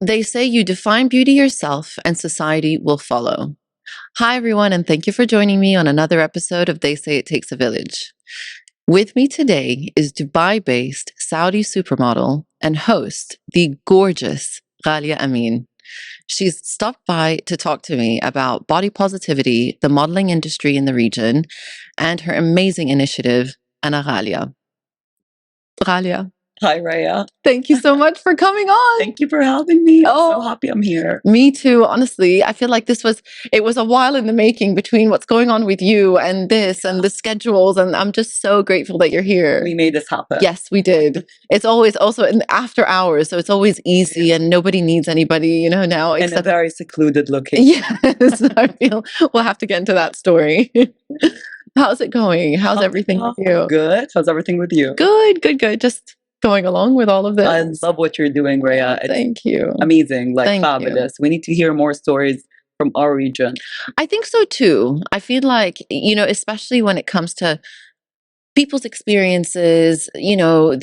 They say you define beauty yourself and society will follow. Hi, everyone, and thank you for joining me on another episode of They Say It Takes a Village. With me today is Dubai-based Saudi supermodel and host, the gorgeous Ghaliah Amin. She's stopped by to talk to me about body positivity, the modeling industry in the region, and her amazing initiative, Ana Ghaliah. Ghaliah, Hi, Raya. thank you so much for coming on. Thank you for having me. I'm so Oh. happy I'm here. Me too, honestly. I feel like it was a while in the making between what's going on with you and this and the schedules. And I'm just so grateful that you're here. We made this happen. Yes, we did. It's always also in after hours. So it's always easy and nobody needs anybody, now. In a very secluded location. Yes, I feel we'll have to get into that story. How's it going? How's everything with you? Good. How's everything with you? Good. Just going along with all of this. I love what you're doing, Raya. It's Thank you. amazing, Thank fabulous. We need to hear more stories from our region. I think so too. I feel like, especially when it comes to people's experiences, the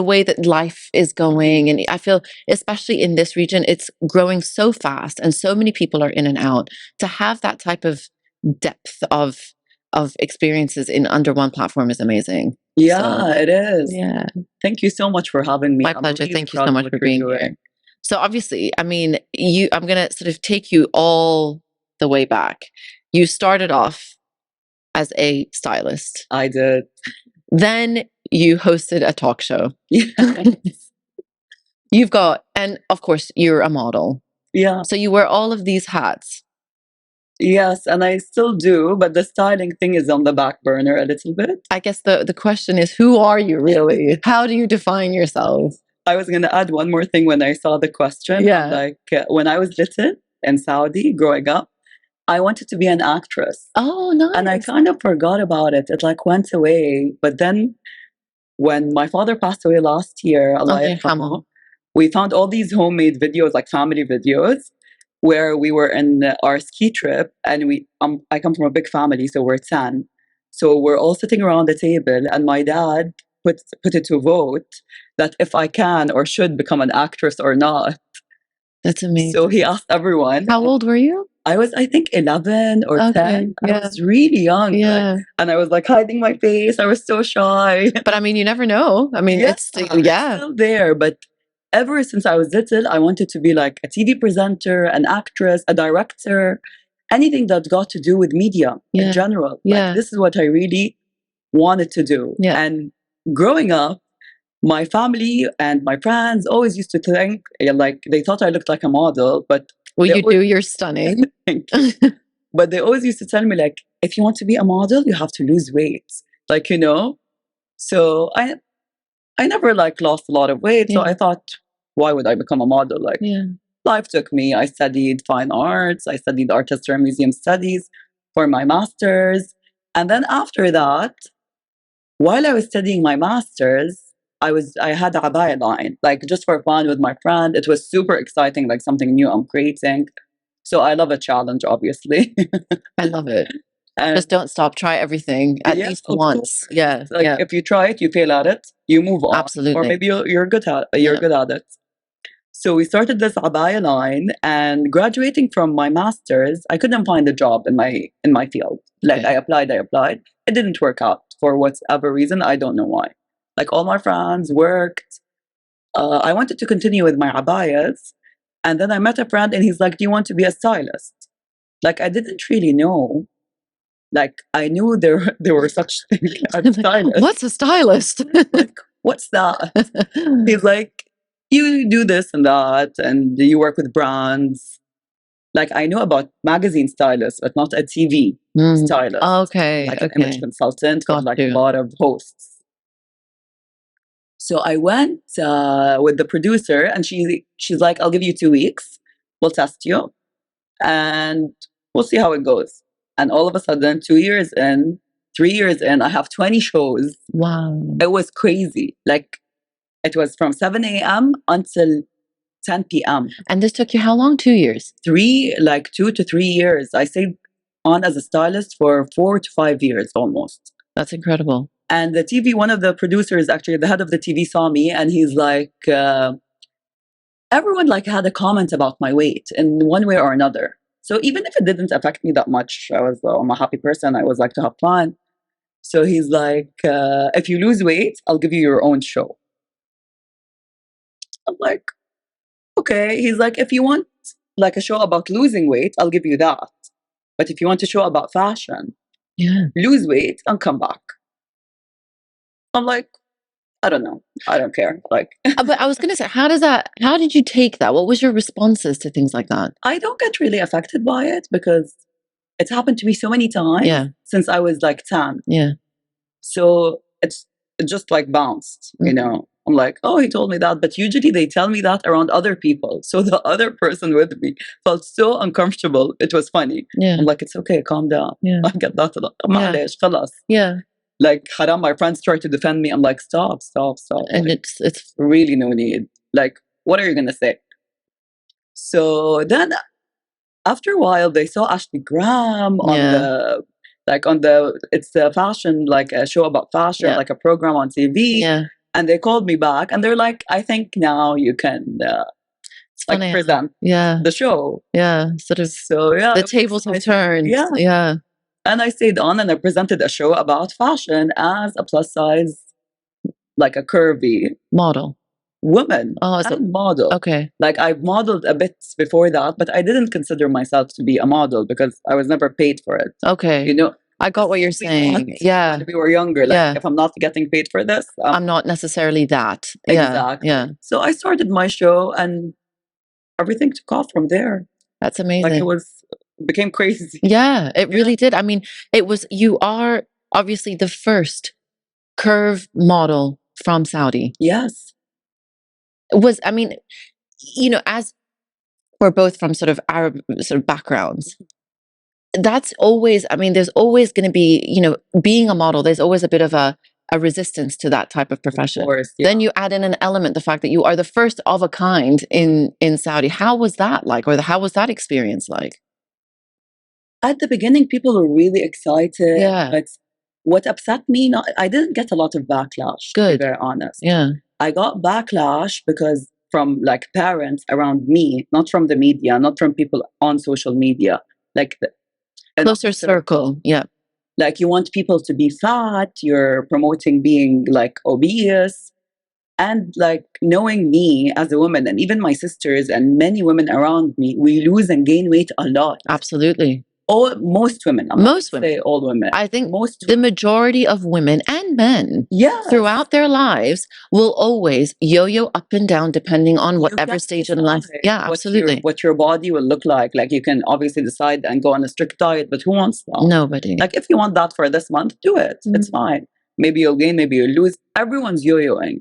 way that life is going. And I feel, especially in this region, it's growing so fast and so many people are in and out. To have that type of depth of experiences in under one platform is amazing. Yeah, it is. Yeah. Thank you so much for having me. My pleasure. Thank you so much for being here. So obviously, I'm going to sort of take you all the way back. You started off as a stylist. I did. Then you hosted a talk show. And of course, you're a model. Yeah. So you wear all of these hats. Yes, and I still do, but the styling thing is on the back burner a little bit. I guess the question is, who are you really? How do you define yourself? I was going to add one more thing when I saw the question. Yeah. When I was little in Saudi growing up, I wanted to be an actress. Oh, nice. And I kind of forgot about it. It went away. But then when my father passed away last year, we found all these homemade videos, family videos, where we were in our ski trip, and I come from a big family, so we're 10. So we're all sitting around the table, and my dad put it to vote that if I can or should become an actress or not. That's amazing. So he asked everyone. How old were you? I was, I think, 11 or 10. Yeah. I was really young. Yeah. And I was hiding my face. I was so shy. But you never know. It's still there. But ever since I was little, I wanted to be a TV presenter, an actress, a director, anything that got to do with media in general. This is what I really wanted to do. Yeah. And growing up, my family and my friends always used to think, they thought I looked like a model, but... Well, you're stunning. But they always used to tell me, if you want to be a model, you have to lose weight. So I never lost a lot of weight. Yeah. So I thought, why would I become a model? Life took me. I studied fine arts. I studied architecture and museum studies for my master's. And then after that, while I was studying my master's, I had a abaya line, just for fun with my friend. It was super exciting, something new I'm creating. So I love a challenge, obviously. I love it. Just don't stop. Try everything at least once. Yeah. If you try it, you fail at it, you move on. Absolutely. Or maybe you're good at it. So we started this abaya line, and graduating from my master's, I couldn't find a job in my field. I applied. It didn't work out for whatever reason. I don't know why. All my friends worked. I wanted to continue with my abayas. And then I met a friend and he's like, do you want to be a stylist? I didn't really know. I knew there were such things as stylists. What's a stylist? What's that? He's like, you do this and that, and you work with brands. I know about magazine stylists, but not a TV stylist. Okay. An image consultant, but a lot of hosts. So I went with the producer, and she's like, I'll give you 2 weeks. We'll test you, and we'll see how it goes. And all of a sudden, 2 years in, 3 years in, I have 20 shows. Wow. It was crazy. It was from 7 a.m. until 10 p.m. And this took you how long? 2 years? 2 to 3 years. I stayed on as a stylist for 4 to 5 years almost. That's incredible. And the TV, one of the producers, actually the head of the TV, saw me, and he's like, everyone like had a comment about my weight in one way or another. So even if it didn't affect me that much, I'm a happy person. I always like to have fun. So he's like, if you lose weight, I'll give you your own show. I'm like, okay. He's like, if you want like a show about losing weight, I'll give you that. But if you want a show about fashion, lose weight and come back. I'm like, I don't know. I don't care. Like, but I was going to say, how did you take that? What was your responses to things like that? I don't get really affected by it because it's happened to me so many times since I was like 10. Yeah. So it just like bounced, you know. I'm like, oh, he told me that. But usually they tell me that around other people. So the other person with me felt so uncomfortable. It was funny. Yeah. I'm like, it's okay, calm down. Yeah. I get that a lot. خلاص. Yeah. Like, haram, my friends try to defend me. I'm like, stop. And like, it's really no need. Like, what are you going to say? So then after a while, they saw Ashley Graham on it's a fashion, like a show about fashion, like a program on TV. Yeah. And they called me back and they're like, I think now you can like present the show. Yeah. Sort of. So yeah. The tables have turned. Yeah. Yeah. And I stayed on and I presented a show about fashion as a plus size, like a curvy model. Woman. Oh, so model. Okay. Like I've modeled a bit before that, but I didn't consider myself to be a model because I was never paid for it. Okay. You know, I got what you're saying. Yeah. When we were younger, like if I'm not getting paid for this, I'm not necessarily that. Exactly. Yeah. So I started my show and everything took off from there. That's amazing. Like became crazy. Yeah, it really did. I mean, you are obviously the first curve model from Saudi. Yes. I mean, you know, as we're both from sort of Arab sort of backgrounds, that's always, I mean, there's always going to be, you know, being a model, there's always a bit of a resistance to that type of profession. Of course, Then you add in an element, the fact that you are the first of a kind in Saudi. How was that like, or how was that experience like? At the beginning, people were really excited. Yeah. But what upset me, I didn't get a lot of backlash, to be very honest. Yeah. I got backlash because from like parents around me, not from the media, not from people on social media, like closer circle. Yeah. Like you want people to be fat, you're promoting being like obese. And like knowing me as a woman and even my sisters and many women around me, we lose and gain weight a lot. Absolutely. Most women. Most women. Say all women. I think the majority of women and men throughout their lives will always yo-yo up and down depending on whatever stage in life. Yeah, absolutely. What your body will look like. Like you can obviously decide and go on a strict diet, but who wants that? Nobody. Like if you want that for this month, do it. It's fine. Maybe you'll gain, maybe you'll lose. Everyone's yo-yoing.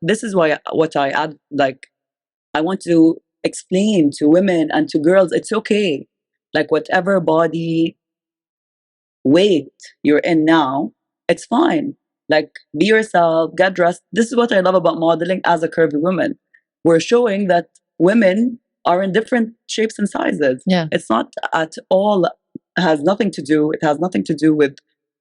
This is why what I add, like I want to explain to women and to girls, it's okay. Like whatever body weight you're in now, it's fine. Like be yourself, get dressed. This is what I love about modeling as a curvy woman. We're showing that women are in different shapes and sizes. Yeah. It's not at all, it has nothing to do with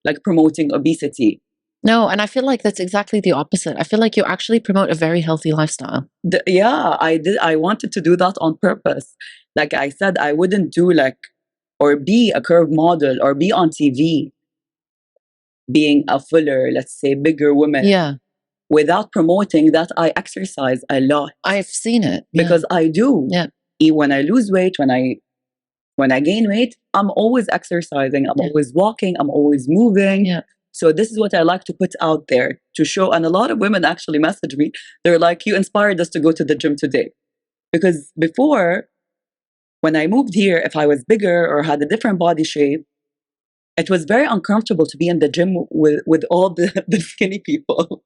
like promoting obesity. No, and I feel like that's exactly the opposite. I feel like you actually promote a very healthy lifestyle. I wanted to do that on purpose. Like I said, I wouldn't do like, or be a curve model or be on TV being a fuller, let's say bigger woman. Yeah. Without promoting that I exercise a lot. I've seen it. Because I do. Yeah. When I lose weight, when I gain weight, I'm always exercising. I'm always walking. I'm always moving. Yeah. So this is what I like to put out there to show. And a lot of women actually message me. They're like, you inspired us to go to the gym today. Because before, when I moved here, if I was bigger or had a different body shape, it was very uncomfortable to be in the gym with all the skinny people.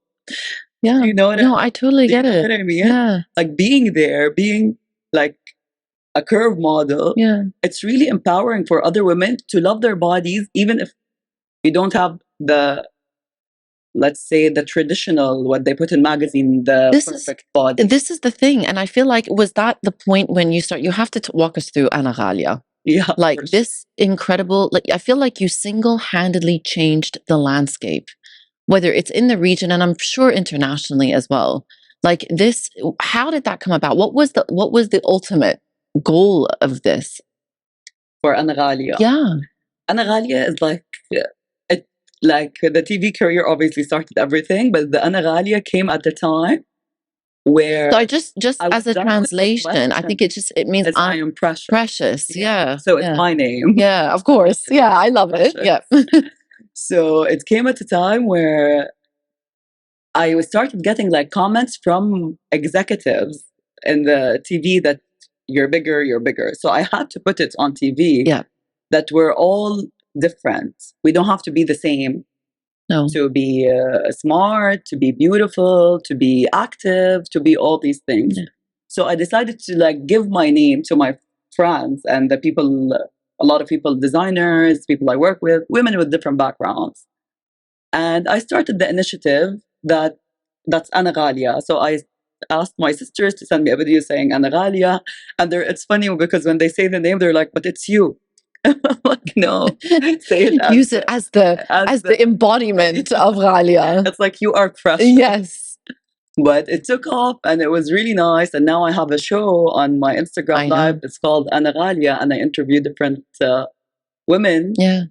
Yeah. You know what I totally get it. What I mean? Yeah. Like being there, being like a curve model. Yeah. It's really empowering for other women to love their bodies, even if you don't have let's say the traditional, what they put in magazine, perfect body. This is the thing. And I feel like, was that the point when you have to walk us through Ana Ghaliah? Yeah. Like this incredible, like I feel like you single-handedly changed the landscape, whether it's in the region and I'm sure internationally as well. Like this, how did that come about? What was the ultimate goal of this? For Ana Ghaliah. Yeah. Ana Ghaliah is like, like the TV career obviously started everything, but the Ana Ghaliah came at the time where. So I just as a translation, I think it means I am precious. Precious. Yeah. So it's my name. Yeah, of course. Yeah, I love it. Yeah. So it came at a time where I started getting like comments from executives in the TV that you're bigger, you're bigger. So I had to put it on TV. Yeah. That we're all different. We don't have to be the same. No. To be smart, to be beautiful, to be active, to be all these things. Yeah. So I decided to like give my name to my friends and the people, a lot of people, designers, people I work with, women with different backgrounds. And I started the initiative that's Ana Ghaliah. So I asked my sisters to send me a video saying Ana Ghaliah. And it's funny because when they say the name, they're like, but it's you. Like, no, say it as use it as the embodiment of Ghaliah. It's like you are precious. Yes. But it took off and it was really nice. And now I have a show on my Instagram Live. It's called Ana Ghaliah, and I interview different women. Yeah.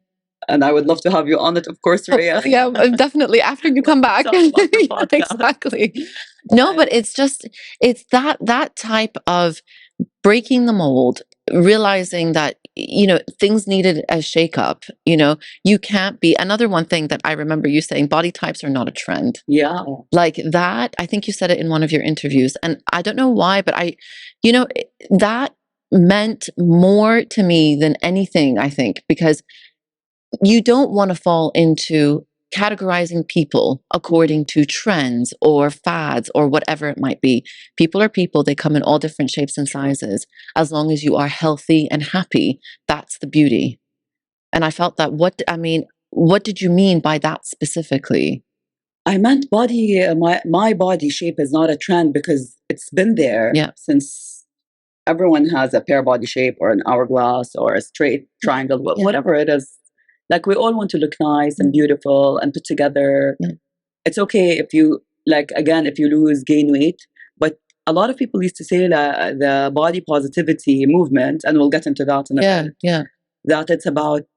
And I would love to have you on it, of course, Raya. Yeah, definitely. After you come back. Exactly. No, but it's that type of breaking the mold, realizing that, things needed a shakeup. You can't be, another one thing that I remember you saying, body types are not a trend. Yeah. Like that, I think you said it in one of your interviews, and I don't know why, but that meant more to me than anything, I think, because you don't want to fall into categorizing people according to trends or fads or whatever it might be. People are people. They come in all different shapes and sizes. As long as you are healthy and happy, that's the beauty. And I felt that, what did you mean by that specifically? I meant body, my body shape is not a trend because it's been there since everyone has a pear body shape or an hourglass or a straight triangle, whatever it is. Like, we all want to look nice and beautiful and put together. It's okay if you, like, again, if you gain weight. But a lot of people used to say that the body positivity movement, and we'll get into that in a bit, that it's about,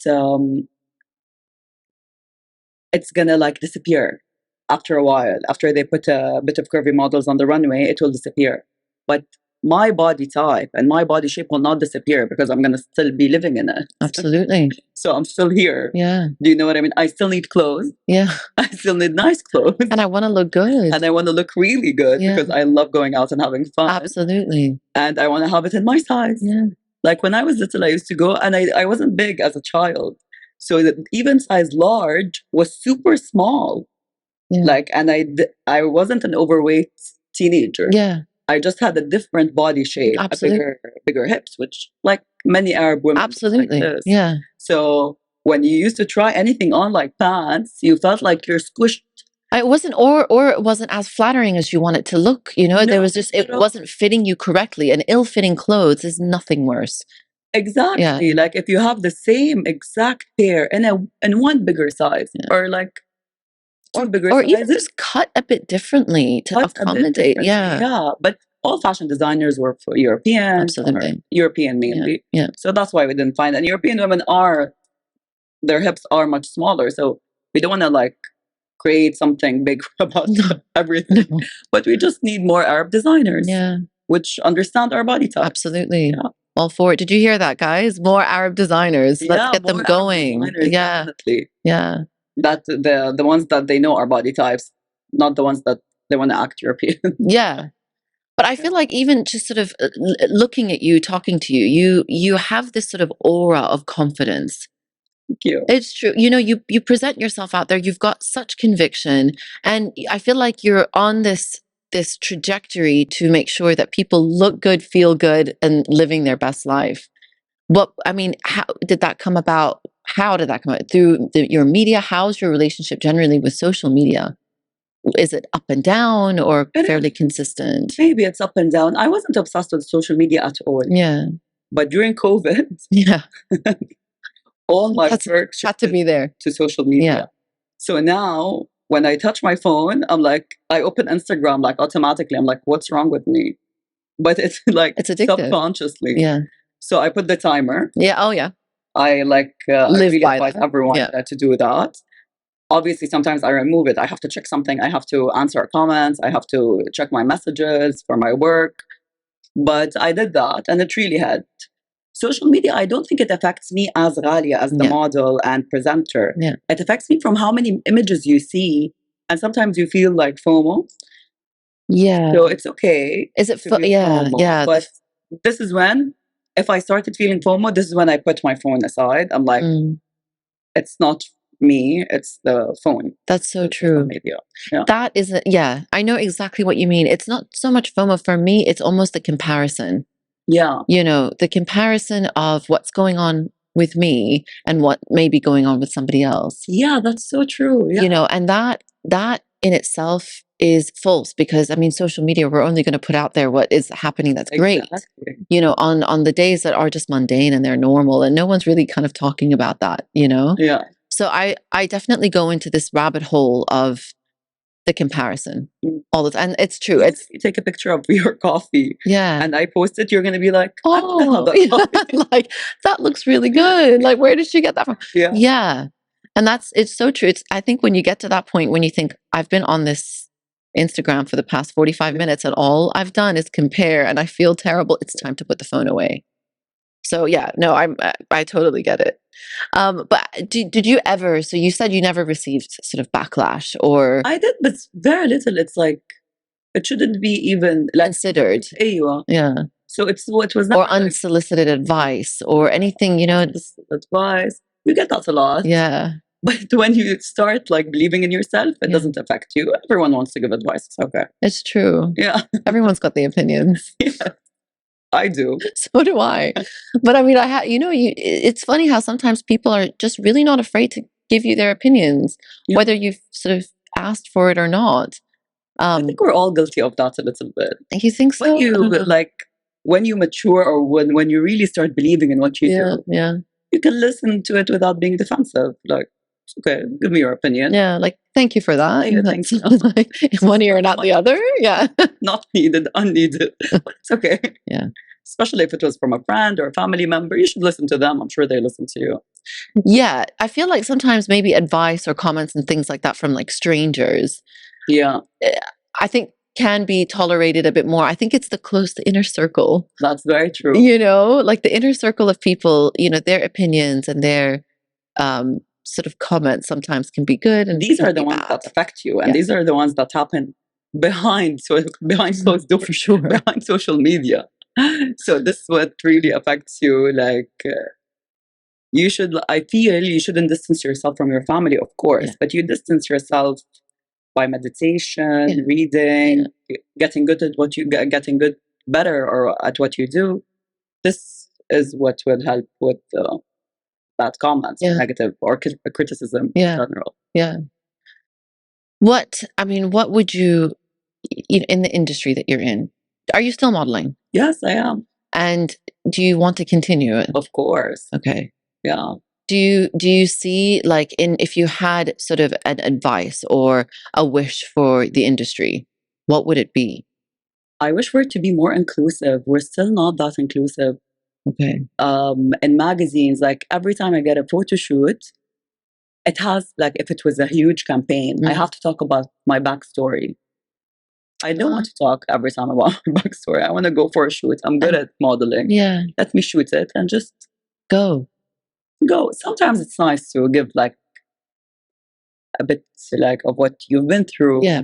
it's gonna like disappear after a while. After they put a bit of curvy models on the runway, it will disappear. But my body type and my body shape will not disappear because I'm going to still be living in it. Absolutely. So I'm still here. Yeah. Do you know what I mean? I still need clothes. Yeah. I still need nice clothes. And I want to look good. And I want to look really good because I love going out and having fun. Absolutely. And I want to have it in my size. Yeah. Like when I was little, I used to go, and I wasn't big as a child. So that even size large was super small. Yeah. Like, and I wasn't an overweight teenager. Yeah. I just had a different body shape, a bigger hips, which like many Arab women. Absolutely. Like this. Yeah. So when you used to try anything on like pants, you felt like you're squished. It wasn't, or it wasn't as flattering as you want it to look. No, there was just, it wasn't fitting you correctly. And ill-fitting clothes is nothing worse. Exactly. Yeah. Like if you have the same exact pair in one bigger size, or like or even just cut a bit differently to accommodate. Yeah. But all fashion designers were for European. Absolutely. European mainly. Yeah. So that's why we didn't find. And European women their hips are much smaller. So we don't want to like create something big about everything. No. But we just need more Arab designers. Yeah. Which understand our body type. Absolutely. Yeah. All for it. Did you hear that, guys? More Arab designers. Let's get them going. Yeah. Definitely. Yeah. That the ones that they know our body types, not the ones that they want to act European. Yeah. But I feel like even just sort of looking at you, talking to you, you have this sort of aura of confidence. Thank you. It's true. You present yourself out there. You've got such conviction, and I feel like you're on this trajectory to make sure that people look good, feel good, and living their best life. How did that come about? How did that come out? Through your media? How's your relationship generally with social media? Is it up and down or fairly consistent? Maybe it's up and down. I wasn't obsessed with social media at all. Yeah. But during COVID, all my work had to be there to social media. Yeah. So now when I touch my phone, I'm like, I open Instagram like automatically. I'm like, what's wrong with me? But it's like It's addictive. subconsciously. Yeah. So I put the timer. Yeah. Oh, yeah. I like I Live really by advise that. everyone Yeah. to do that. Obviously, sometimes I remove it. I have to check something. I have to answer comments. I have to check my messages for my work. But I did that, and it really helped. Social media, I don't think it affects me as Ghaliah, as the Yeah. model and presenter. Yeah. It affects me from how many images you see, and sometimes you feel like FOMO. Yeah. So it's okay Is it to feel yeah, FOMO. yeah. But this is when, if I started feeling FOMO, this is when I put my phone aside. I'm like, it's not me, it's the phone. That's so the social true. media. Yeah. That is, yeah, I know exactly what you mean. It's not so much FOMO for me, it's almost the comparison. Yeah. You know, the comparison of what's going on with me and what may be going on with somebody else. Yeah, that's so true. Yeah. You know, and that in itself is false, because I mean, social media, we're only going to put out there what is happening that's great. Exactly. You know, on the days that are just mundane and they're normal and no one's really kind of talking about that, you know? Yeah. So I definitely go into this rabbit hole of the comparison all the time. And it's true. If you take a picture of your coffee, Yeah. and I post it, you're going to be like, oh, that like that looks really good. Like, where did she get that from? Yeah. Yeah. And it's so true. I think when you get to that point, when you think, I've been on this Instagram for the past 45 minutes and all I've done is compare and I feel terrible, it's time to put the phone away. So yeah, no, I totally get it. But did you ever, so you said you never received sort of backlash or I did, but very little. It's like, it shouldn't be even like considered. Yeah. So it was not or unsolicited advice or anything, you know. advice. You get that a lot. Yeah. But when you start like believing in yourself, it Yeah. doesn't affect you. Everyone wants to give advice. It's okay. It's true. Yeah. Everyone's got the opinions. Yeah. I do. So do I. But I mean, it's funny how sometimes people are just really not afraid to give you their opinions, Yeah. whether you've sort of asked for it or not. I think we're all guilty of that a little bit. You think so? When you mature, or when you really start believing in what you do, yeah, you can listen to it without being defensive. Like, okay, give me your opinion. Yeah, like, thank you for that. Yeah, That's like one ear, not the other. Yeah. Not needed, unneeded. But it's okay. Yeah. Especially if it was from a friend or a family member, you should listen to them. I'm sure they listen to you. Yeah. I feel like sometimes maybe advice or comments and things like that from like strangers. Yeah. I think can be tolerated a bit more. I think it's the inner circle. That's very true. You know, like the inner circle of people, you know, their opinions and their sort of comments sometimes can be good. And these are the ones that affect you. And these are the ones that happen behind closed doors, for sure, behind social media. So this is what really affects you. Like, I feel you shouldn't distance yourself from your family, of course, but you distance yourself by meditation, reading, getting good at what better or at what you do. This is what will help with bad comments, negative or criticism in general. Yeah. What would you, in the industry that you're in, are you still modeling? Yes, I am. And do you want to continue it? Of course. Okay. Yeah. Do you see, like, if you had sort of an advice or a wish for the industry, what would it be? I wish for it to be more inclusive. We're still not that inclusive. Okay. In magazines, like every time I get a photo shoot, it has, like, if it was a huge campaign, I have to talk about my backstory. I don't want to talk every time about my backstory. I want to go for a shoot. I'm good at modeling. Yeah. Let me shoot it and just go. Sometimes it's nice to give like a bit like of what you've been through. Yeah.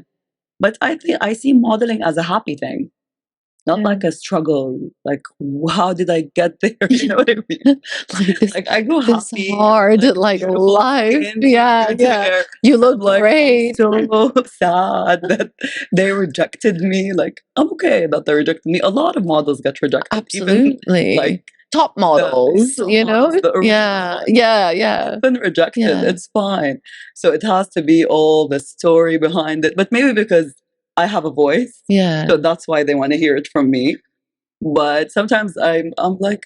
But I see modeling as a happy thing, not like a struggle. Like, how did I get there? You know what I mean? Like I go happy, hard, like life. Yeah. You look great. I'm so sad that they rejected me. Like, I'm okay that they rejected me. A lot of models get rejected. Absolutely. Even, like, top models, you know? Yeah. Been rejected. It's fine. So it has to be all the story behind it. But maybe because I have a voice. Yeah. So that's why they want to hear it from me. But sometimes I'm like,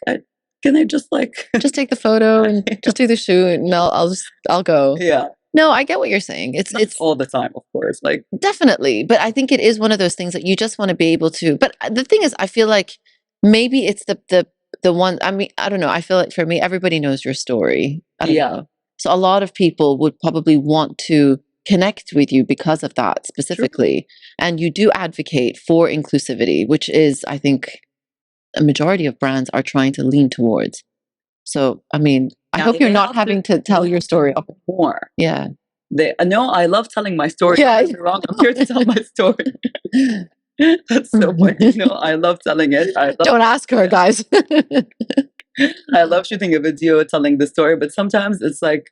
can I just like just take the photo and just do the shoot and I'll go. Yeah. No, I get what you're saying. It's all the time, of course. Like definitely, but I think it is one of those things that you just want to be able to. But the thing is, I feel like maybe it's the one. I mean, I don't know. I feel like for me, everybody knows your story. I don't know. So a lot of people would probably want to connect with you because of that specifically. True. And you do advocate for inclusivity, which is, I think, a majority of brands are trying to lean towards. So, I mean, I hope you're not having to tell your story more. Yeah. No, I love telling my story. Yeah. Don't get me wrong. I'm here to tell my story. That's so funny. No, I love telling it. Don't ask her, guys. I love shooting a video telling the story, but sometimes it's like,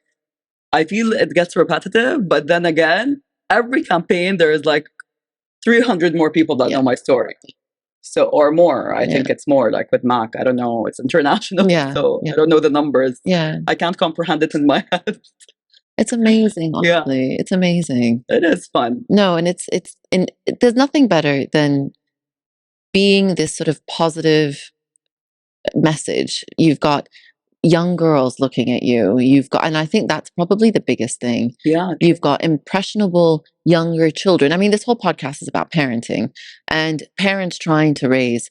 I feel it gets repetitive, but then again, every campaign, there's like 300 more people that know my story. So, or more, I think it's more like with Mac. I don't know. It's international. So I don't know the numbers. I can't comprehend it in my head. It's amazing, honestly. It's amazing. It is fun. No, and there's nothing better than being this sort of positive message. You've got young girls looking at you. You've got, and I think that's probably the biggest thing. You've got impressionable younger children. I mean, this whole podcast is about parenting and parents trying to raise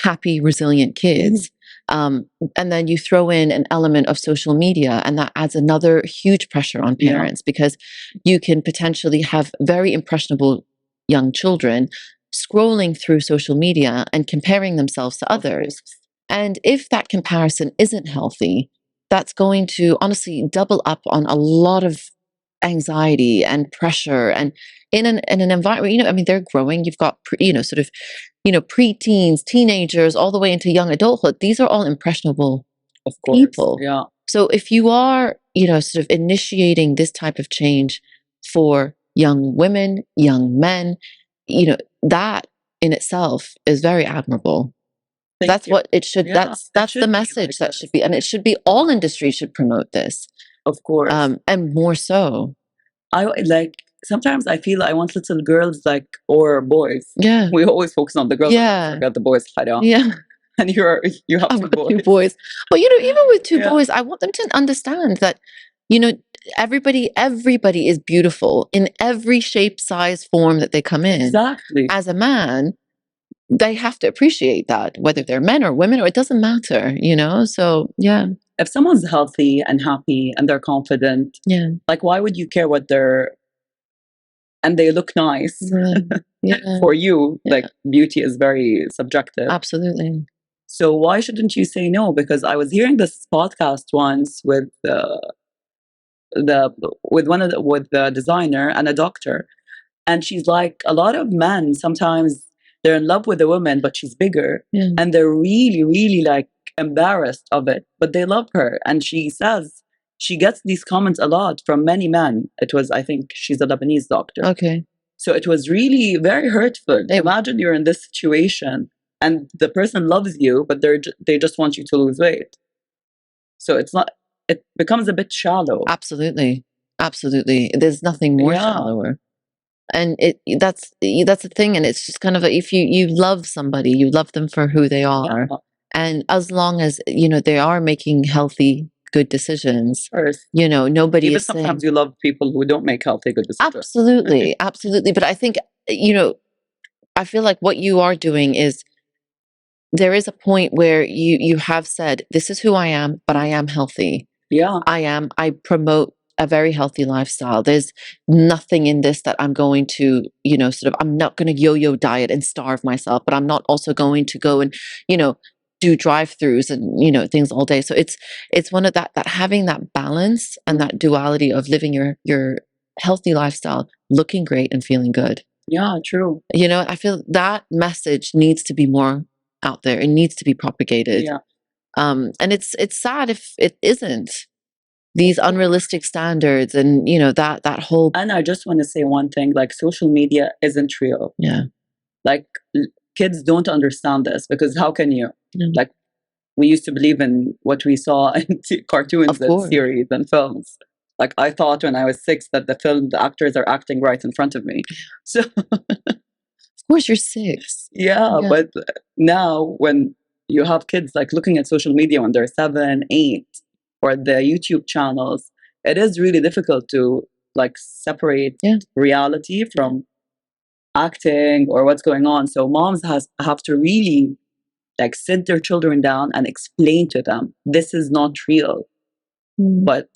happy, resilient kids. And then you throw in an element of social media, and that adds another huge pressure on parents because you can potentially have very impressionable young children scrolling through social media and comparing themselves to others. And if that comparison isn't healthy, that's going to honestly double up on a lot of anxiety and pressure. And in an environment, I mean, they're growing. You've got, sort of, preteens, teenagers, all the way into young adulthood. These are all impressionable people. So if you are, sort of initiating this type of change for young women, young men, that in itself is very admirable. That's what it should, that's the message that should be, and it should be, all industries should promote this. Of course. And more so. Sometimes I feel I want little girls or boys. We always focus on the girls. Forget the boys. And you have two boys. But even with two boys, I want them to understand that, everybody is beautiful in every shape, size, form that they come in. Exactly. As a man, they have to appreciate that, whether they're men or women, or it doesn't matter, So, if someone's healthy and happy and they're confident, like, why would you care what and they look nice for you? Like, beauty is very subjective. Absolutely. So why shouldn't you say no? Because I was hearing this podcast once with the designer and a doctor, and she's like, a lot of men sometimes they're in love with a woman, but she's bigger, and they're really, really like embarrassed of it, but they love her. And she says she gets these comments a lot from many men. I think she's a Lebanese doctor. Okay. So it was really very hurtful. Imagine you're in this situation and the person loves you, but they just want you to lose weight. So it becomes a bit shallow. Absolutely. There's nothing more shallower. And that's the thing. And it's just kind of if you love somebody, you love them for who they are. And as long as, they are making healthy, good decisions, nobody Even is sometimes you love people who don't make healthy, good decisions. Absolutely. But I think, I feel like what you are doing is, there is a point where you have said, this is who I am, but I am healthy. I promote a very healthy lifestyle. There's nothing in this that I'm going to, I'm not going to yo-yo diet and starve myself, but I'm not also going to go and, do drive-throughs and, things all day. So it's one of that having that balance and that duality of living your healthy lifestyle, looking great and feeling good. Yeah, true. I feel that message needs to be more out there. It needs to be propagated. And it's sad if it isn't. These unrealistic standards and, that whole... And I just want to say one thing, like, social media isn't real. Like, kids don't understand this, because how can you? Like, we used to believe in what we saw in cartoons and series and films. Like, I thought when I was 6 that the actors are acting right in front of me. So... Of course, you're 6. But now when you have kids like looking at social media when they're 7, 8, or the YouTube channels, it is really difficult to like separate Yeah. reality from acting or what's going on. So moms have to really like sit their children down and explain to them this is not real. But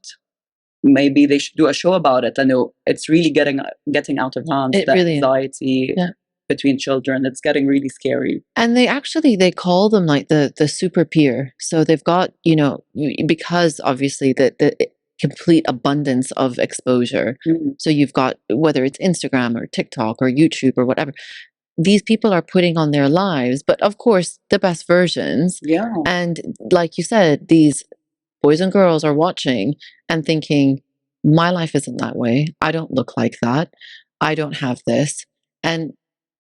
maybe they should do a show about it. I know it's really getting out of hand. It The really is. anxiety Yeah. between children, it's getting really scary. And they call them like the super peer. So they've got, you know, because obviously the complete abundance of exposure. So you've got, whether it's Instagram or TikTok or YouTube or whatever, these people are putting on their lives, but of course the best versions. Yeah. And like you said, these boys and girls are watching and thinking, my life isn't that way. I don't look like that. I don't have this. And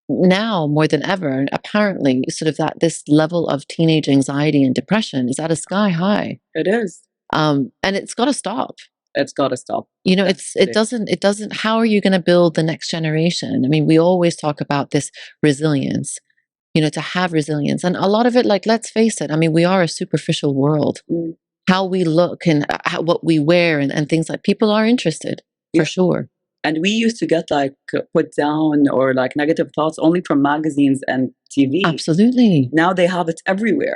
now more than ever, apparently, sort of this level of teenage anxiety and depression is at a sky high. It is. And it's got to stop. It's got to stop. You know, it doesn't, how are you going to build the next generation? I mean, we always talk about this resilience, you know, to have resilience. And a lot of it, like, let's face it, I mean, we are a superficial world. How we look and what we wear and things like, people are interested for sure. And we used to get like put down or like negative thoughts only from magazines and TV. Absolutely. Now they have it everywhere.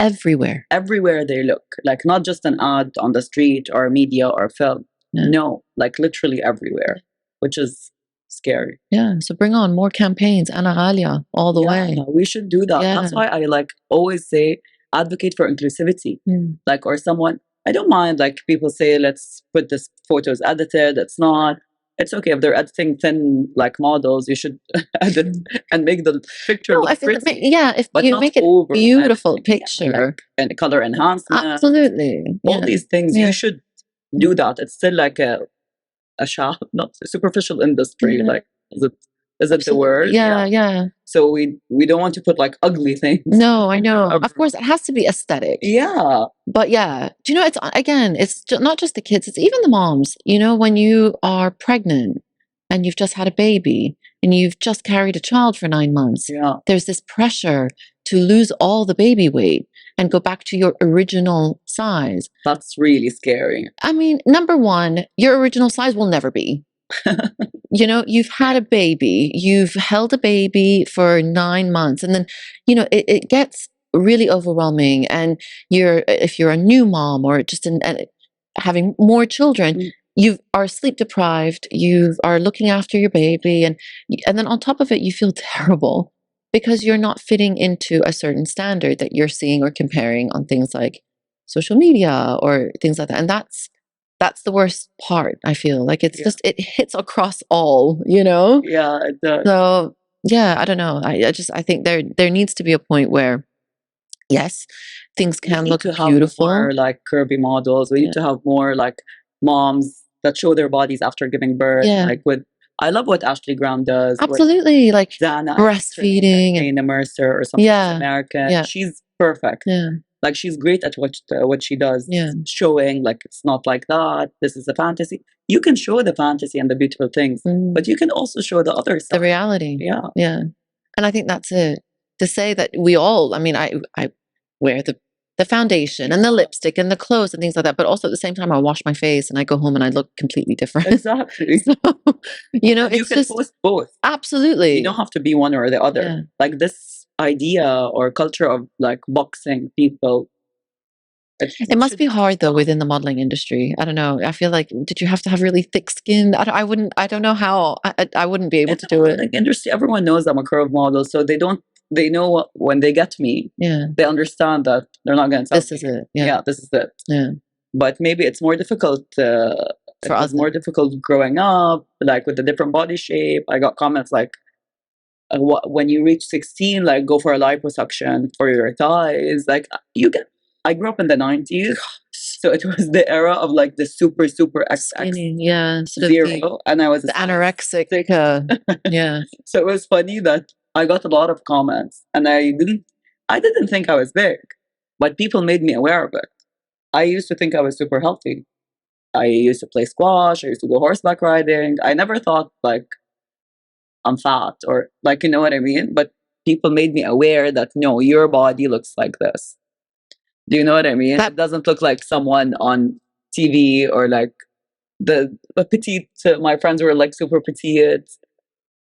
Everywhere they look. Like not just an ad on the street or media or film. Yeah. No, like literally everywhere, which is scary. Yeah. So bring on more campaigns, Ana Ghaliah, all the way. We should do that. That's why I like always say advocate for inclusivity. Like, or someone, I don't mind like people say, let's put this photos edited. It's not. It's okay if they're editing thin like models. You should edit and make the picture look pretty. If you make it beautiful picture and color enhancement. Absolutely, all these things you should do that. It's still like a shop, not a superficial industry. Like is it the word? Yeah. So we don't want to put like ugly things. No, I know. Of course, it has to be aesthetic. Yeah. But yeah, do you know, it's not just the kids, it's even the moms. You know, when you are pregnant and you've just had a baby and you've just carried a child for 9 months, there's this pressure to lose all the baby weight and go back to your original size. That's really scary. I mean, number one, your original size will never be. You know, you've had a baby, you've held a baby for 9 months, and then, you know, it gets really overwhelming. And if you're a new mom or just having more children, you are sleep deprived, you are looking after your baby, and then on top of it, you feel terrible because you're not fitting into a certain standard that you're seeing or comparing on things like social media or things like that. And that's the worst part. I feel like it's just, it hits across all, you know? Yeah, it does. So yeah, I don't know. I think there needs to be a point where, yes, things can look beautiful. More like curvy models. We need to have more like moms that show their bodies after giving birth. Like I love what Ashley Graham does. Absolutely, like Dana, breastfeeding, and Mercer or something. American. She's perfect. Like she's great at what she does. Showing like it's not like that. This is a fantasy. You can show the fantasy and the beautiful things, but you can also show the other side. The reality. Yeah. And I think that's it. To say that we all, I mean, I wear the foundation and the lipstick and the clothes and things like that, but also at the same time, I wash my face and I go home and I look completely different. Exactly. So, you know, you can post both. Absolutely. You don't have to be one or the other. Like this idea or culture of like boxing people. It must be hard though within the modeling industry. I don't know. I feel like, did you have to have really thick skin? I don't know how. I wouldn't be able to do it. Like industry, everyone knows I'm a curve model, so they know when they get me, they understand that they're not going to. This is it. Yeah, this is it. Yeah. But maybe it's more difficult for us. More difficult growing up, like with the different body shape. I got comments like, when you reach 16, like go for a liposuction for your thighs. Like I grew up in the 90s, so it was the era of like the super XX skinny, zero, and I was the anorexic. So it was funny that I got a lot of comments, and I didn't think I was big, but people made me aware of it. I used to think I was super healthy. I used to play squash. I used to go horseback riding. I never thought like I'm fat or like, you know what I mean? But people made me aware that no, your body looks like this. Do you know what I mean? It doesn't look like someone on TV or like the petite. My friends were like super petite,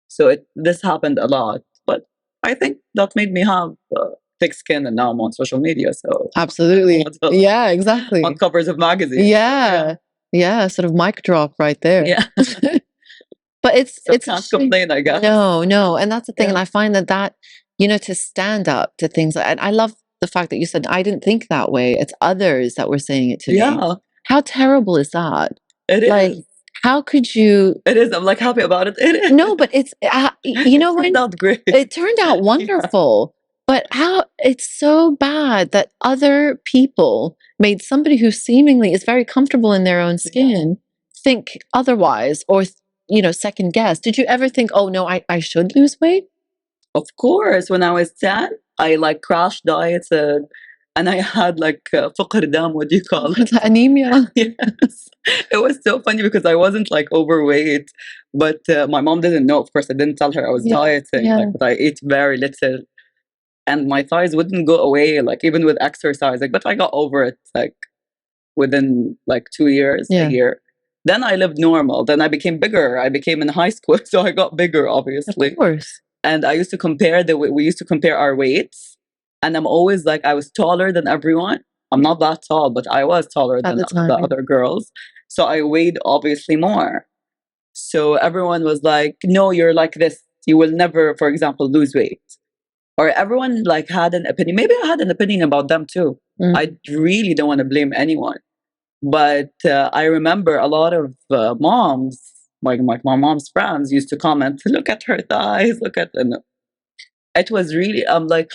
so this happened a lot. But I think that made me have thick skin, and now I'm on social media. So absolutely, yeah, exactly, on covers of magazines. Yeah, sort of mic drop right there. Yeah. But it's can't complain, I guess. No, and that's the thing. And I find that to stand up to things, and I love the fact that you said I didn't think that way. It's others that were saying it to me. How terrible is that? It is. How could you? It is. I'm like happy about it. It is. No, but it's it turned out great. It turned out wonderful. But how it's so bad that other people made somebody who seemingly is very comfortable in their own skin think otherwise, or second guess. Did you ever think, oh no, I should lose weight? Of course. When I was 10, I like crash dieted, and I had like فقر دم, what do you call it? Anemia. Yes. It was so funny because I wasn't like overweight, but my mom didn't know. Of course, I didn't tell her I was dieting, but I ate very little. And my thighs wouldn't go away, like even with exercise. Like, but I got over it like within like 2 years, a year. Then I lived normal. Then I became bigger. I became in high school, so I got bigger, obviously. Of course. And I used to compare we used to compare our weights. And I'm always like, I was taller than everyone. I'm not that tall, but I was taller than the other girls. So I weighed obviously more. So everyone was like, no, you're like this. You will never, for example, lose weight. Or everyone like had an opinion. Maybe I had an opinion about them too. I really don't want to blame anyone. But I remember a lot of moms, like my mom's friends, used to comment, look at her thighs, look at them. It was really, like,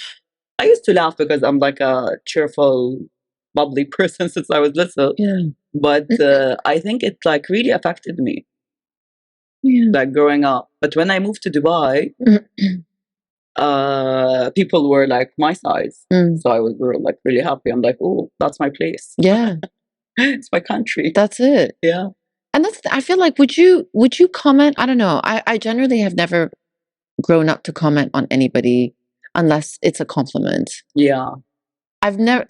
I used to laugh because I'm like a cheerful, bubbly person since I was little. But I think it like really affected me, like growing up. But when I moved to Dubai, people were like my size. So I was like really happy. I'm like, oh, that's my place. Yeah. It's my country. That's it. Yeah. And I feel like, would you comment? I don't know. I generally have never grown up to comment on anybody unless it's a compliment. Yeah. I've never,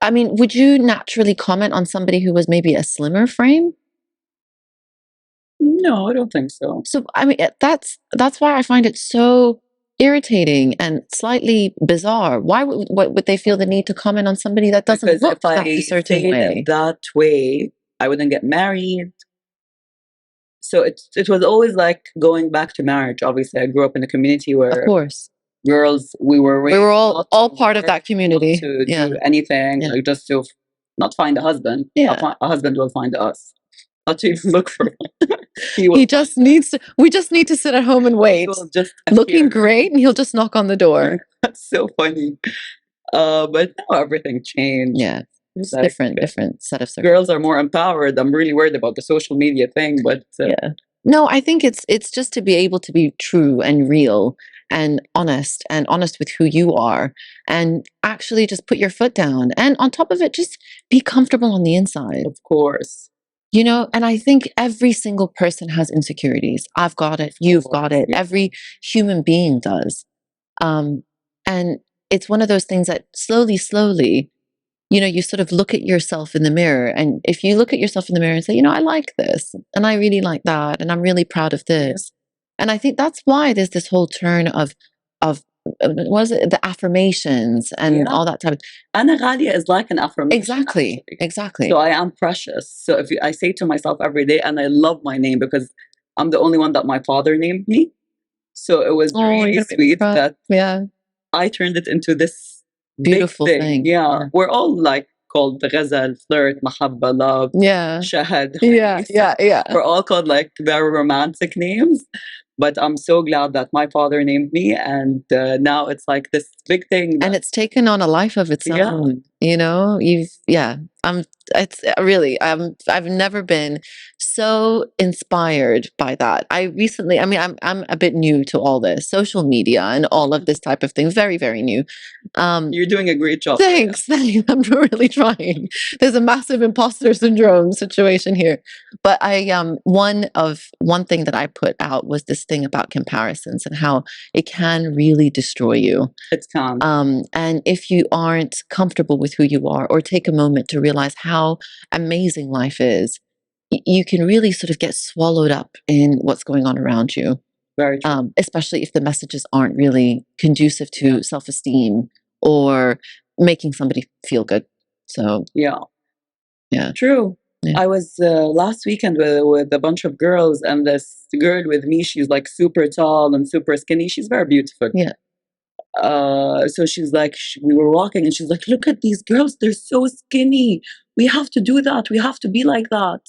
I mean, would you naturally comment on somebody who was maybe a slimmer frame? No, I don't think so. So, I mean, that's why I find it so irritating and slightly bizarre. Why would they feel the need to comment on somebody that doesn't look a certain way? That way, I wouldn't get married. So it was always like going back to marriage. Obviously, I grew up in a community where, of course, girls, we were all part of that community to do anything, like just to not find a husband. A husband will find us. Not to even look for him. We just need to sit at home and wait, looking great, and he'll just knock on the door. That's so funny. But now everything changed. Yeah, it's like, different set of circumstances. Girls are more empowered. I'm really worried about the social media thing, but no, I think it's just to be able to be true and real and honest with who you are, and actually just put your foot down, and on top of it, just be comfortable on the inside. Of course. And I think every single person has insecurities. I've got it. You've got it. Every human being does. And it's one of those things that slowly, you sort of look at yourself in the mirror. And if you look at yourself in the mirror and say, I like this, and I really like that, and I'm really proud of this. And I think that's why there's this whole turn of was it the affirmations and all that type of. Ana Ghaliah is like an affirmation. Exactly. So I am precious. So I say to myself every day, and I love my name because I'm the only one that my father named me. So it was really sweet that I turned it into this beautiful thing. Yeah. We're all like called Ghazal, flirt, mahabba, love, shahad. Yeah. We're all called like very romantic names. But I'm so glad that my father named me, and now it's like this big thing. And it's taken on a life of its own. It's really, I've never been so inspired by that. I'm a bit new to all this social media and all of this type of thing. Very, very new. You're doing a great job. Thanks. I'm really trying. There's a massive imposter syndrome situation here. But one thing that I put out was this thing about comparisons and how it can really destroy you. It can. And if you aren't comfortable with who you are, or take a moment to realize how amazing life is, you can really sort of get swallowed up in what's going on around you. Very true. Especially if the messages aren't really conducive to self-esteem or making somebody feel good. So yeah, true. Yeah. I was last weekend with a bunch of girls, and this girl with me, she's like super tall and super skinny. She's very beautiful. Yeah. So she's like, we were walking, and she's like, look at these girls, they're so skinny. We have to do that. We have to be like that.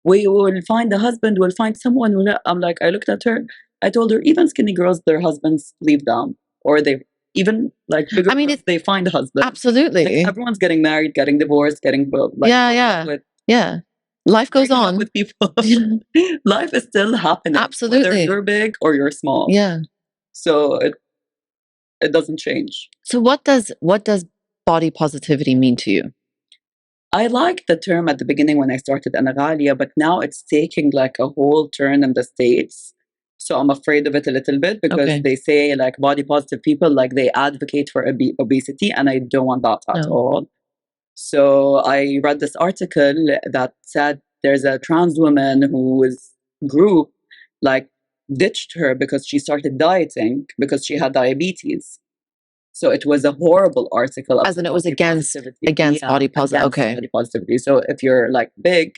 We will find a husband. We'll find someone. I'm like, I looked at her. I told her, even skinny girls, their husbands leave them, or they even like bigger. I mean, girls, they find a husband. Absolutely. Like, everyone's getting married, getting divorced, getting like, yeah. Life goes on with people. Life is still happening. Absolutely. Whether you're big or you're small. Yeah. So it doesn't change. So what does body positivity mean to you? I liked the term at the beginning when I started in Ghaliah, but now it's taking like a whole turn in the States. So I'm afraid of it a little bit, because they say like body positive people, like they advocate for obesity, and I don't want that at all. So I read this article that said there's a trans woman whose group like ditched her because she started dieting because she had diabetes. So it was a horrible article. As in, it was against body positivity. Okay. Body positivity. So if you're like big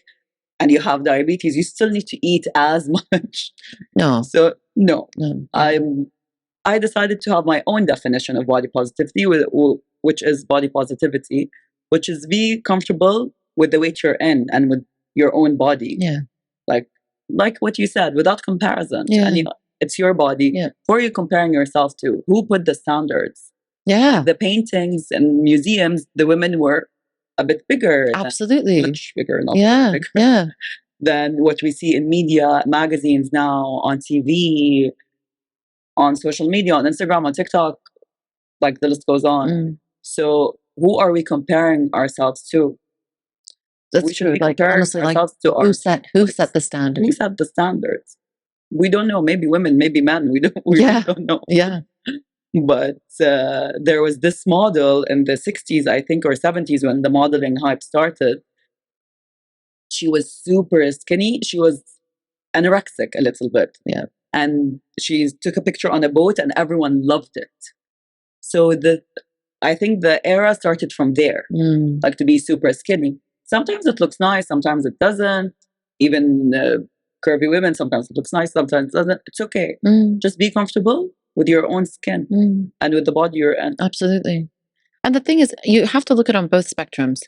and you have diabetes, you still need to eat as much. No. So no. I decided to have my own definition of body positivity, which is body positivity, which is be comfortable with the weight you're in and with your own body. Yeah. Like what you said, without comparison. Yeah. And it's your body. Yeah. Who are you comparing yourself to? Who put the standards? Yeah. The paintings and museums, the women were a bit bigger. Absolutely. Much bigger, not bigger. Yeah. Than what we see in media, magazines now, on TV, on social media, on Instagram, on TikTok, like the list goes on. So who are we comparing ourselves to? That's true. Like, honestly, like, who set the standards? Who set the standards? We don't know. Maybe women, maybe men. We don't know. Yeah. But there was this model in the 60s, I think, or 70s, when the modeling hype started. She was super skinny. She was anorexic a little bit. Yeah. And she took a picture on a boat, and everyone loved it. So I think the era started from there, like to be super skinny. Sometimes it looks nice, sometimes it doesn't. Even curvy women, sometimes it looks nice, sometimes it doesn't. It's okay. Just be comfortable with your own skin and with the body you're in. Absolutely. And the thing is, you have to look at it on both spectrums.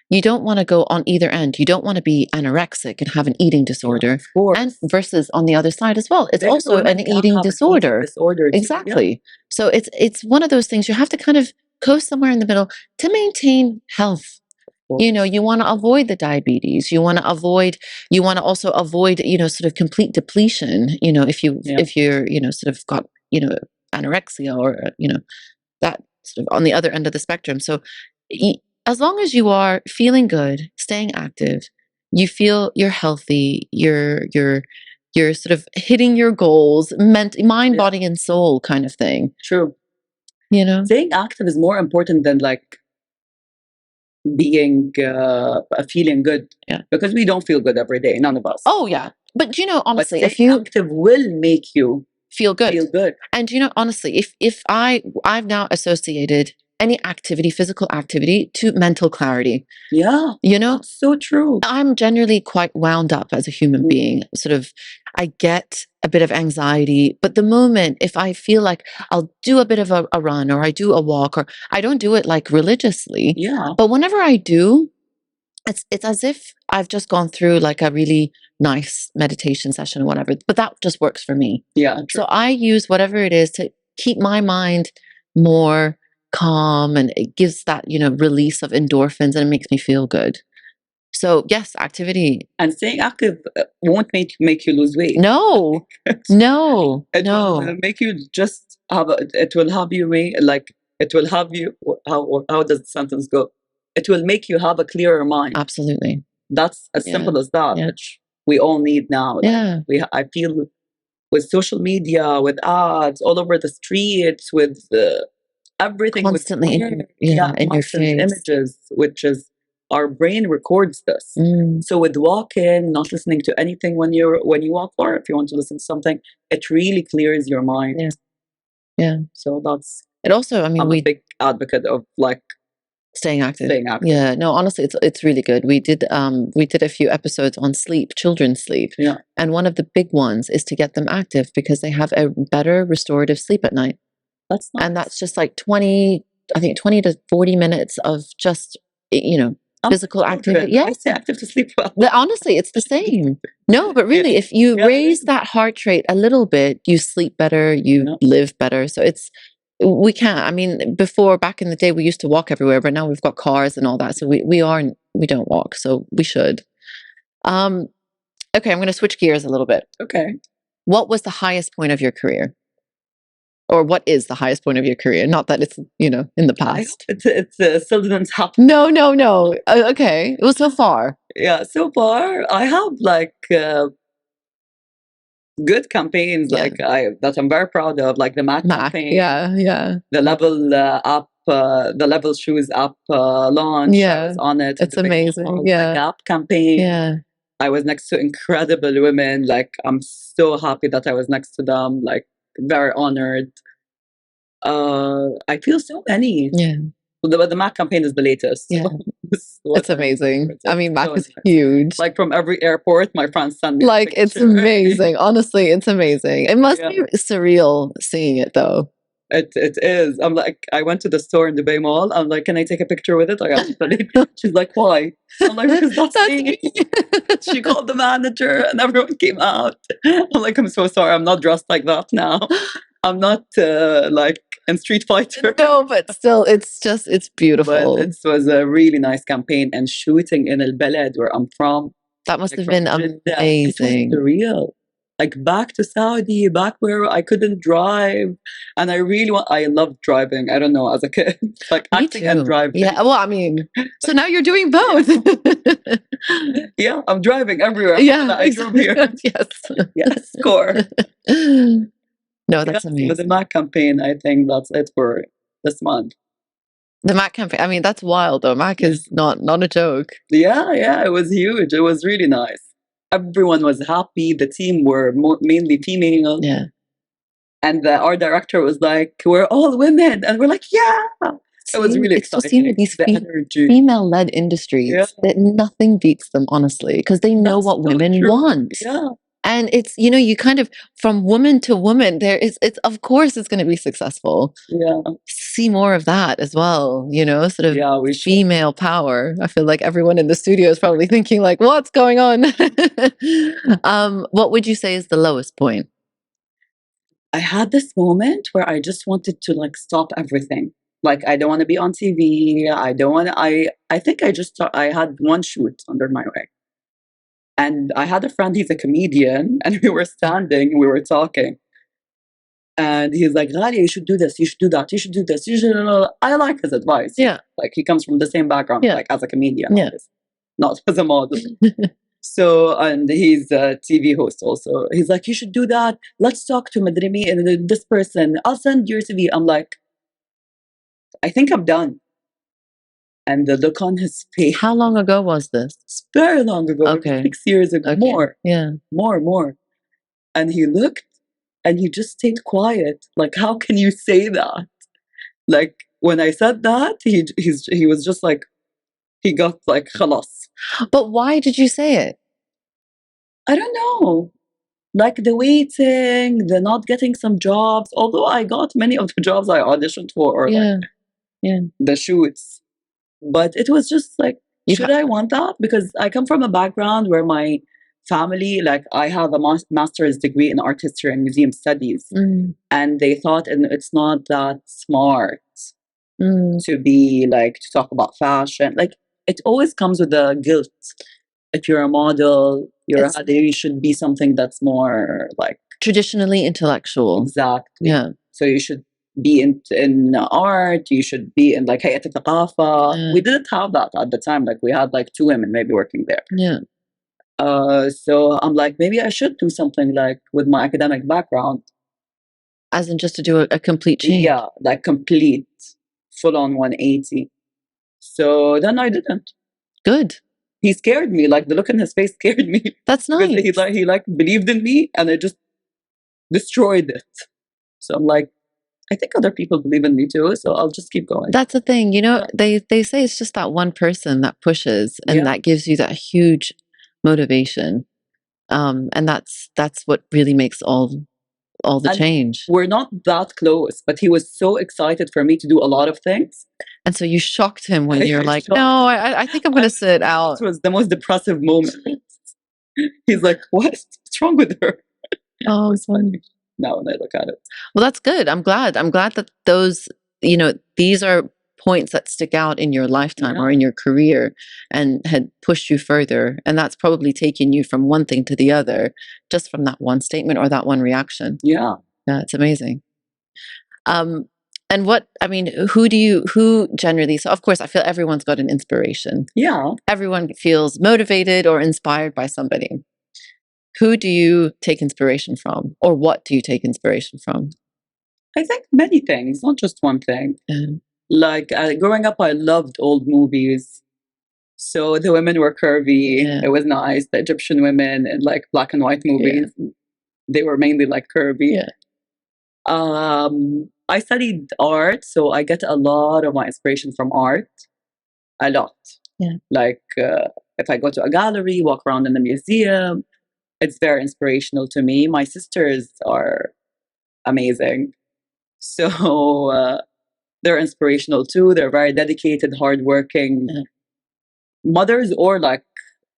You don't want to go on either end. You don't want to be anorexic and have an eating disorder, and versus on the other side as well. It's also an eating disorder. Exactly. Yeah. So it's one of those things you have to kind of go somewhere in the middle to maintain health. You know, you want to avoid the diabetes. You want to also avoid, sort of complete depletion. If you're, sort of got, anorexia or, that sort of on the other end of the spectrum. So as long as you are feeling good, staying active, you feel you're healthy, you're sort of hitting your goals, mind, body, and soul kind of thing. True. Staying active is more important than like being feeling good. Yeah. Because we don't feel good every day, none of us. Oh yeah. But honestly, if you active will make you feel good. And honestly, if I've now associated any activity, physical activity, to mental clarity. Yeah. That's so true. I'm generally quite wound up as a human being. Sort of, I get a bit of anxiety, but the moment if I feel like I'll do a bit of a run, or I do a walk, or I don't do it like religiously. Yeah. But whenever I do, it's as if I've just gone through like a really nice meditation session or whatever, but that just works for me. Yeah. True. So I use whatever it is to keep my mind more calm, and it gives that, release of endorphins, and it makes me feel good. So yes, activity. And staying active won't make you lose weight. No. It will make you just it will have you, how does the sentence go? It will make you have a clearer mind. Absolutely. That's as simple as that, which we all need now. Yeah. I feel with social media, with ads all over the streets, with everything constantly in your face, images, which is our brain records this. So with walking, not listening to anything when you walk, or if you want to listen to something, it really clears your mind. Yeah. So that's it. Also, I mean, I'm a big advocate of like staying active. Staying active. Yeah, no, honestly, it's really good. We did a few episodes on sleep, children's sleep. Yeah. And one of the big ones is to get them active because they have a better restorative sleep at night. That's nice. And that's just like 20 to 40 minutes of just, physical activity. Yeah. I stay active to sleep well. Honestly, it's the same. No, but really, if you raise that heart rate a little bit, you sleep better, you live better. So we can't. I mean, back in the day, we used to walk everywhere, but now we've got cars and all that. So we don't walk. So we should. Okay, I'm going to switch gears a little bit. Okay. What was the highest point of your career? Or what is the highest point of your career? Not that it's, in the past. It's still didn't happen. No. Okay. It was so far. Yeah, so far I have like good campaigns that I'm very proud of, like the Mac campaign. Yeah. The Level app, the Level Shoes app launch. I was on it. It's amazing. The Gap campaign. Yeah. I was next to incredible women. Like, I'm so happy that I was next to them. Like, very honored. I feel so many. Yeah. The Mac campaign is the latest. Yeah. It's amazing. I mean, Mac is huge. Like, from every airport, my friends send me like, it's amazing. Honestly, it's amazing. It must be surreal seeing it, though. It is. I'm like, I went to the store in Dubai Mall. I'm like, can I take a picture with it? I asked the lady. She's like, why? I'm like, because that's me. She called the manager and everyone came out. I'm like, I'm so sorry. I'm not dressed like that now. I'm not like in Street Fighter. No, but still, it's beautiful. But it was a really nice campaign, and shooting in El Balad, where I'm from. That must have been amazing. It was surreal. Like, back to Saudi, back where I couldn't drive. And I loved driving. I don't know, as a kid. Like, acting and driving. Yeah, well, I mean, so now you're doing both. Yeah, I'm driving everywhere. Yeah, I drove here. Yes, score. No, that's amazing. With the Mac campaign, I think that's it for this month. The Mac campaign, I mean, that's wild though. Mac is not a joke. Yeah, it was huge. It was really nice. Everyone was happy. The team were mainly female. Yeah. And our director was like, we're all women. And we're like, yeah. It was really exciting. These female-led industries, that nothing beats them, honestly, because they know what women want. Yeah. And it's, you kind of, from woman to woman, of course it's going to be successful. Yeah. See more of that as well, sort of female power. I feel like everyone in the studio is probably thinking like, what's going on? What would you say is the lowest point? I had this moment where I just wanted to like stop everything. Like, I don't want to be on TV. I think I had one shoot under my way. And I had a friend, he's a comedian, and we were standing, we were talking. And he's like, Ghaliah, you should do this, you should do that, you should do this, you should. I like his advice. Yeah. Like, he comes from the same background, like as a comedian, not as a model. So, and he's a TV host also. He's like, you should do that. Let's talk to Madrimi and this person. I'll send your CV. I'm like, I think I'm done. And the look on his face. How long ago was this? It's very long ago. Okay. 6 years ago. Okay. More. Yeah. More. And he looked and he just stayed quiet. Like, how can you say that? Like, when I said that, he was just like, he got like, khalas. But why did you say it? I don't know. Like, the waiting, the not getting some jobs. Although I got many of the jobs I auditioned for, or the shoots. But it was just like, should I want that? Because I come from a background where my family, like, I have a master's degree in art history and museum studies. And they thought it's not that smart to be like, to talk about fashion. Like, it always comes with the guilt. If you're a model, you should be something that's more like traditionally intellectual. Exactly. Yeah. So you should be in art, you should be in like Hayat al-Thaqafa. We didn't have that at the time. Like, we had like 2 women maybe working there. Yeah. So I'm like, maybe I should do something like with my academic background. As in just to do a complete change. Yeah, like complete, full on 180. So then I didn't. Good. He scared me. Like the look on his face scared me. That's nice. Because he believed in me, and I just destroyed it. So I'm like, I think other people believe in me too, so I'll just keep going. That's the thing, they say it's just that one person that pushes, and that gives you that huge motivation. And that's what really makes all the change. We're not that close, but he was so excited for me to do a lot of things. And so you shocked him when you're like, no, I think I'm going to sit out. It was the most depressive moment. He's like, what's wrong with her? Oh, it's funny. Now when I look at it. Well, that's good. I'm glad that those, these are points that stick out in your lifetime or in your career and had pushed you further. And that's probably taken you from one thing to the other, just from that one statement or that one reaction. Yeah. Yeah, it's amazing. And who generally, so of course, I feel everyone's got an inspiration. Yeah. Everyone feels motivated or inspired by somebody. Who do you take inspiration from, or what do you take inspiration from? I think many things, not just one thing. Like growing up, I loved old movies. So the women were curvy. It was nice. The Egyptian women in like black and white movies, they were mainly like curvy. I studied art, so I get a lot of my inspiration from art. A lot. Yeah. Like if I go to a gallery, walk around in the museum, it's very inspirational to me. My sisters are amazing. So they're inspirational too. They're very dedicated, hardworking mothers, or like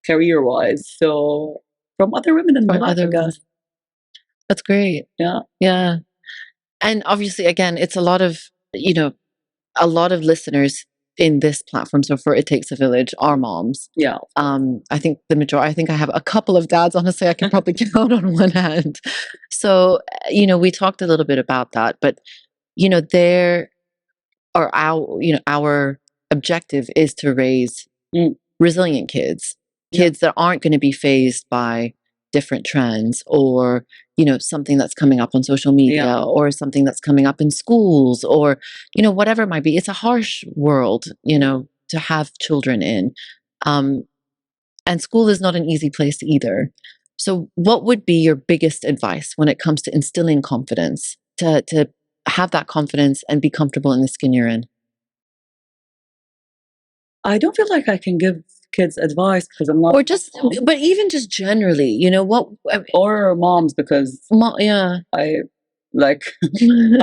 career-wise. So from other women in my life, I guess. That's great. Yeah. Yeah. And obviously, again, it's a lot of listeners in this platform. So for It Takes a Village are moms. Yeah. I think I have a couple of dads, honestly, I can probably count on one hand. So, we talked a little bit about that, but, our objective is to raise resilient kids that aren't going to be fazed by different trends or, something that's coming up on social media or something that's coming up in schools or, whatever it might be. It's a harsh world, to have children in. And school is not an easy place either. So what would be your biggest advice when it comes to instilling confidence, to have that confidence and be comfortable in the skin you're in? I don't feel like I can give kids advice because I'm not. Or just, but even just generally, or moms, because I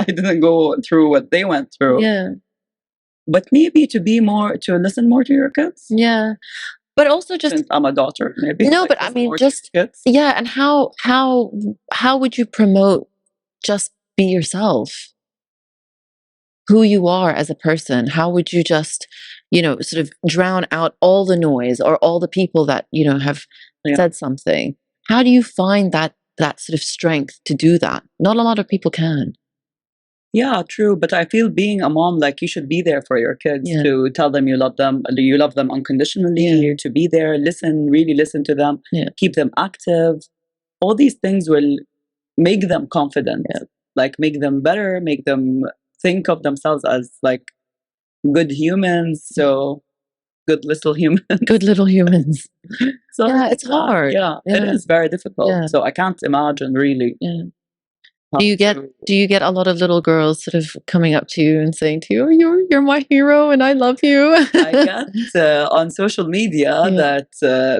didn't go through what they went through. Yeah. But maybe to listen more to your kids. Yeah. But also just, since I'm a daughter, maybe. No, but I mean, just, and how would you promote just be yourself? Who you are as a person? How would you just, sort of drown out all the noise or all the people that, have said something? How do you find that sort of strength to do that? Not a lot of people can. Yeah, true. But I feel being a mom, like you should be there for your kids, to tell them you love them unconditionally, to be there, really listen to them, keep them active. All these things will make them confident, like make them better, make them think of themselves as like good humans. So good little humans. Good little humans. So it's hard. It is very difficult. So I can't imagine really. Do you get a lot of little girls sort of coming up to you and saying to you, "Oh, you're my hero and I love you"? I get on social media that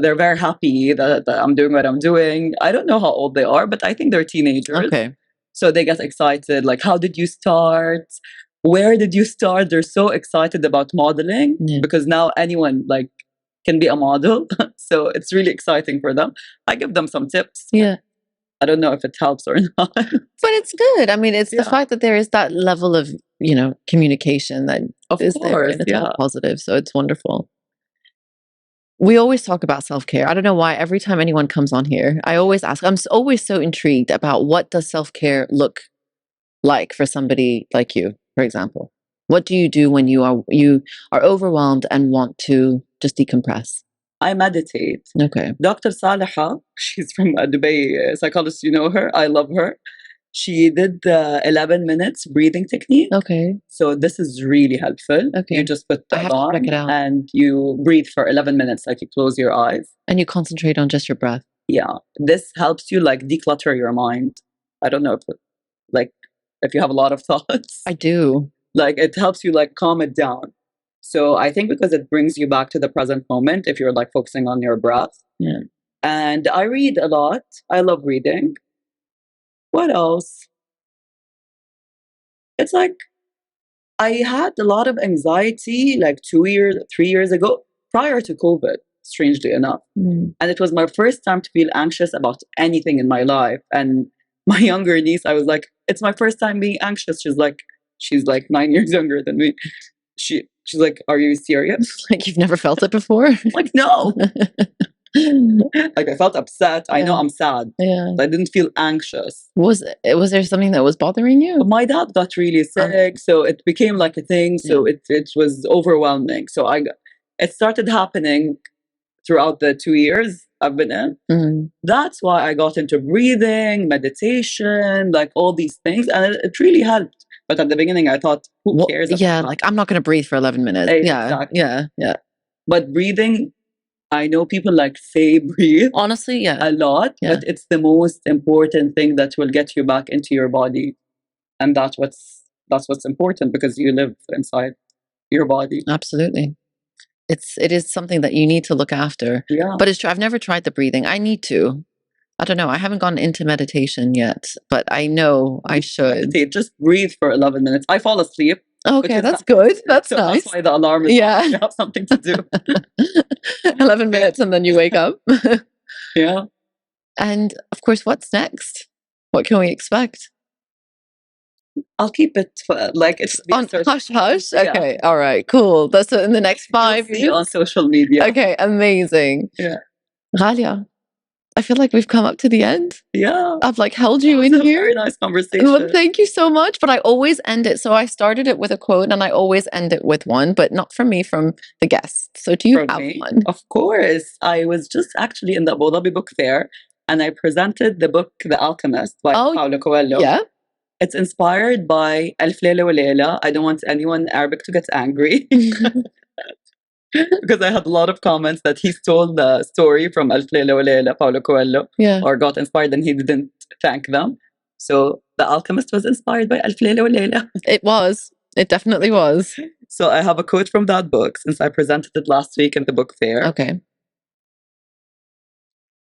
they're very happy that I'm doing what I'm doing. I don't know how old they are, but I think they're teenagers. Okay. So they get excited, like, how did you start? Where did you start? They're so excited about modeling because now anyone like can be a model. So it's really exciting for them. I give them some tips. Yeah. I don't know if it helps or not. But it's good. I mean, it's the fact that there is that level of, communication that is there, and it's all positive. So it's wonderful. We always talk about self-care. I don't know why every time anyone comes on here, I always ask, I'm always so intrigued about what does self-care look like for somebody like you, for example. What do you do when you are overwhelmed and want to just decompress? I meditate. Okay. Dr. Saliha, she's from Dubai, psychologist, you know her. I love her. She did the 11 minutes breathing technique. Okay. So this is really helpful. Okay. You just put I the have to alarm check it out. and you breathe for 11 minutes, like you close your eyes. And you concentrate on just your breath. Yeah. This helps you like declutter your mind. I don't know if you have a lot of thoughts. I do. Like it helps you like calm it down. So I think because it brings you back to the present moment if you're like focusing on your breath. Yeah. And I read a lot. I love reading. What else? It's like I had a lot of anxiety like 3 years ago, prior to COVID, strangely enough. Mm. And it was my first time to feel anxious about anything in my life. And my younger niece, I was like, it's my first time being anxious. She's like 9 years younger than me. She's like, are you serious? Like you've never felt it before? Like, no. Like I felt upset. I know I'm sad. Yeah. But I didn't feel anxious. Was there something that was bothering you? My dad got really sick, so it became like a thing. So it was overwhelming. So it started happening throughout the 2 years I've been in. Mm. That's why I got into breathing, meditation, like all these things, and it really helped. But at the beginning, I thought, who cares? Yeah, like I'm not going to breathe for 11 minutes. Exactly. Yeah. But breathing, I know people like say breathe. Honestly, a lot, but it's the most important thing that will get you back into your body, and that's what's important because you live inside your body. Absolutely. It is something that you need to look after. Yeah. But it's true. I've never tried the breathing. I need to. I don't know. I haven't gone into meditation yet, but I know I should. Just breathe for 11 minutes. I fall asleep. Okay, that's good. That's so nice. That's why the alarm is on. You have something to do. 11 minutes and then you wake up. Yeah. And of course, what's next? What can we expect? I'll keep it like it's on hush hush. Okay, all right, cool. That's in the next 5 years on social media. Okay, amazing. Yeah, Ghaliah, I feel like we've come up to the end. Yeah, I've like held you in here. Very nice conversation. Well, thank you so much. But I always end it. So I started it with a quote, and I always end it with one, but not from me, from the guest. So do you have one? Of course. I was just actually in the Abu Dhabi book fair, and I presented the book The Alchemist by Paulo Coelho. Yeah. It's inspired by Alf Layla wa Layla. I don't want anyone Arabic to get angry. Because I had a lot of comments that he stole the story from Alf Layla wa Layla, Paulo Coelho, or got inspired and he didn't thank them. So The Alchemist was inspired by Alf Layla wa Layla. It was. It definitely was. So I have a quote from that book since I presented it last week in the book fair. Okay.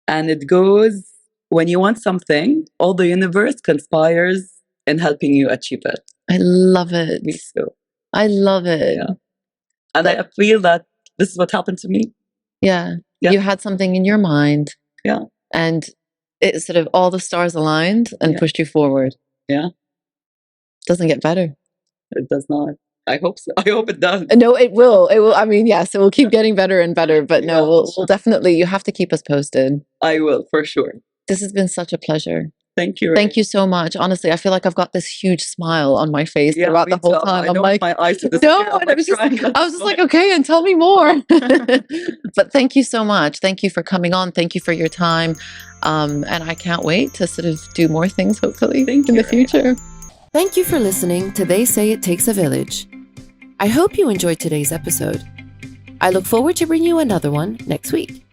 And it goes, when you want something, all the universe conspires in helping you achieve it. I love it. Me too. I love it. Yeah. And I feel that this is what happened to me. Yeah. You had something in your mind. Yeah. And it sort of all the stars aligned and pushed you forward. Yeah. Doesn't get better. It does not. I hope so. I hope it does. No, it will. It will. I mean, yes, it will keep getting better and better. But no, we'll definitely, you have to keep us posted. I will, for sure. This has been such a pleasure. Thank you. Thank you so much. Honestly, I feel like I've got this huge smile on my face throughout the whole time. I'm like, my eyes to the I was just like, okay, and tell me more. But thank you so much. Thank you for coming on. Thank you for your time. And I can't wait to sort of do more things, hopefully, in the future. Thank you for listening to They Say It Takes a Village. I hope you enjoyed today's episode. I look forward to bringing you another one next week.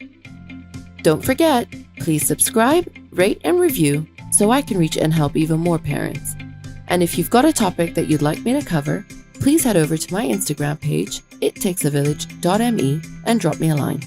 Don't forget, please subscribe, rate, and review so I can reach and help even more parents. And if you've got a topic that you'd like me to cover, please head over to my Instagram page, ittakesavillage.me, and drop me a line.